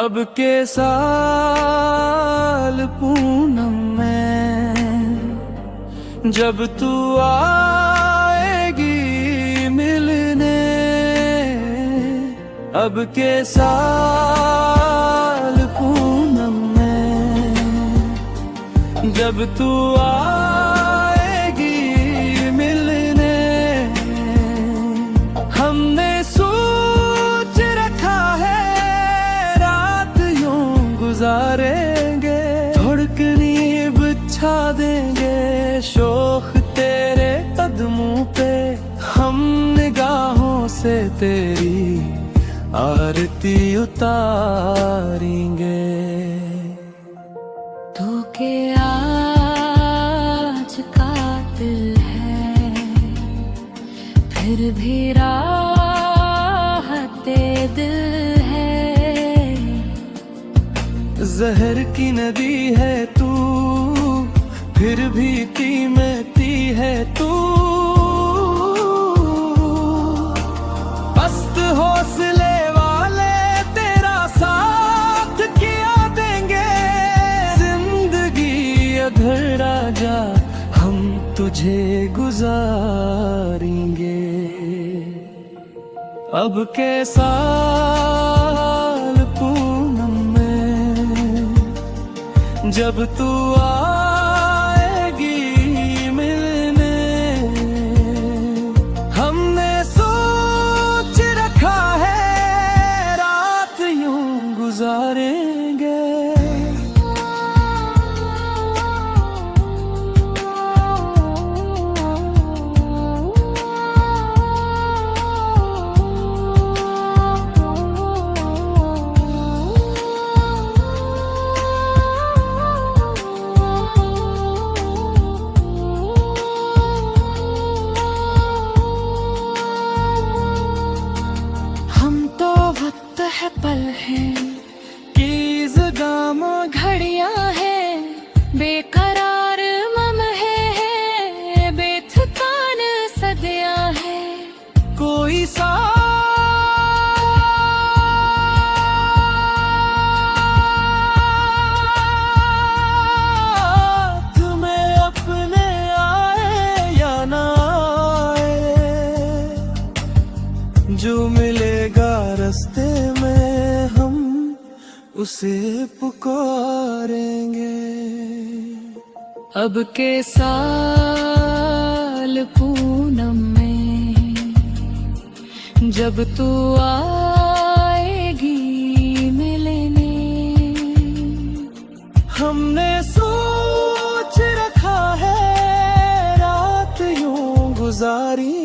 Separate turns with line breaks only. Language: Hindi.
अब के साल पूनम में जब तू आएगी मिलने, अब के साल पूनम में जब तू आएगी मिलने, हमने सोच रखा है रात यूं गुजारेंगे, धड़कनी बिछा देंगे शोख तेरे कदमों पे, हम निगाहों से तेरी आरती उतारेंगे।
तू के आज का दिल है फिर भी राहते दिल है,
जहर की नदी है तू फिर भी कीमती है तू, पस्त हौसले वाले तेरा साथ किया देंगे, जिंदगी अधर राजा हम तुझे गुजारेंगे। अब के साल पूनम में जब तू आएगी मिलने, हमने सोच रखा है रात यूं गुजारेंगे।
पल है
की ज़गाम
घड़ियां हैं बेकरार मम है बेथकान सदियां है,
कोई साथ में अपने आए या ना आए, जो मिलेगा रास्ते में हम उसे पुकारेंगे।
अब के साल पूनम में जब तू आएगी मिलने,
हमने सोच रखा है रात यूं गुजारी